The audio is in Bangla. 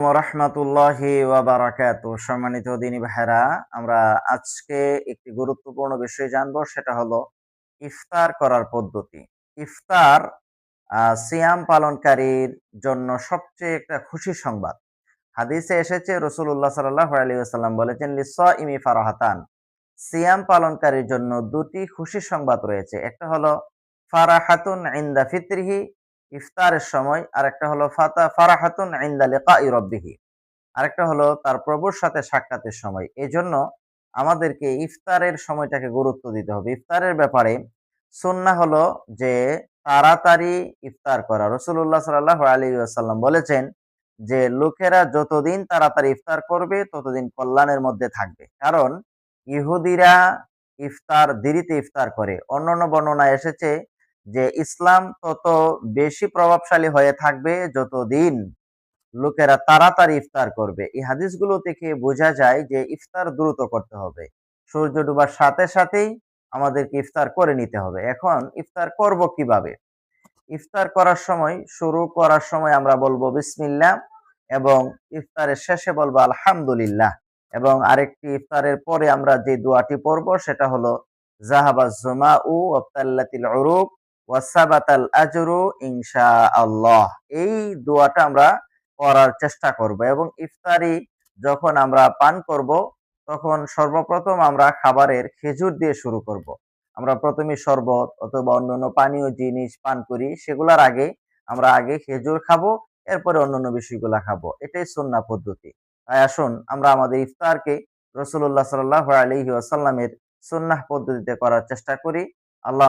রাহমাতুল্লাহি ওয়া বারাকাতুহু। সম্মানিত দিনী ভাইরা, আমরা আজকে একটি গুরুত্বপূর্ণ বিষয় জানবো, সেটা হলো ইফতার করার পদ্ধতি। ইফতার সিয়াম পালনকারীর জন্য সবচেয়ে একটা খুশির সংবাদ। হাদিসে এসেছে রাসূলুল্লাহ সাল্লাল্লাহু আলাইহি ওয়াসাল্লাম বলেছেন, লিস-সাইমি ফারাহাতান। সিয়াম পালনকারীর জন্য দুটি খুশির সংবাদ রয়েছে। একটা হলো ফারাহাতুন ইনদা ফিতরিহি, ইফতারের সময়, আর একটা হলো ফারাহাতুন ইনদা লিকাই রাব্বিহি। আরেকটা হলো তার প্রভুর সাথে সাক্ষাতের সময়। এজন্য আমাদেরকে ইফতারের সময়টাকে গুরুত্ব দিতে হবে। ইফতারের ব্যাপারে সুন্নাহ হলো যে তাড়াতাড়ি ইফতার করা। রাসূলুল্লাহ সাল্লাল্লাহু আলাইহি ওয়াসাল্লাম বলেছেন যে লোকেরা যতদিন তাড়াতাড়ি ইফতার করবে ততদিন কল্যাণের মধ্যে থাকবে। কারণ ইহুদিরা দেরিতে ইফতার করে। অন্যান্য বর্ণনায় এসেছে যে ইসলাম তত বেশি প্রভাবশালী হয়ে থাকবে যতদিন লোকেরা তাড়াতাড়ি ইফতার করবে। এই হাদিসগুলো থেকে বোঝা যায় যে ইফতার দ্রুত করতে হবে। সূর্য ডোবার সাথে সাথেই আমাদেরকে ইফতার করে নিতে হবে। এখন ইফতার করব কিভাবে? ইফতার শুরু করার সময় আমরা বলবো বিসমিল্লাহ, এবং ইফতারের শেষে বলবো আলহামদুলিল্লাহ। এবং আরেকটি ইফতারের পরে আমরা যে দোয়াটি পড়বো সেটা হলো যাহাবাজ জুমাউ ওয়াবতাল্লাতিল উরুক ওয়াসাবাতাল আজরু ইনশাআল্লাহ। এই দোয়াটা আমরা করার চেষ্টা করব, এবং ইফতারি যখন আমরা পান করব তখন সর্বপ্রথম আমরা খাবারের খেজুর দিয়ে শুরু করব। আমরা প্রথমে শরবত অথবা অন্যান্য পানীয় জিনিস পান করি, সেগুলোর আগে আমরা খেজুর খাবো, এরপরে অন্যান্য বিষয়গুলা খাবো। এটাই সুন্নাহ পদ্ধতি। তাই আসুন আমরা আমাদের ইফতারকে রাসূলুল্লাহ সাল্লাল্লাহু আলাইহি ওয়াসাল্লামের সুন্নাহ পদ্ধতিতে করার চেষ্টা করি। আল্লাহ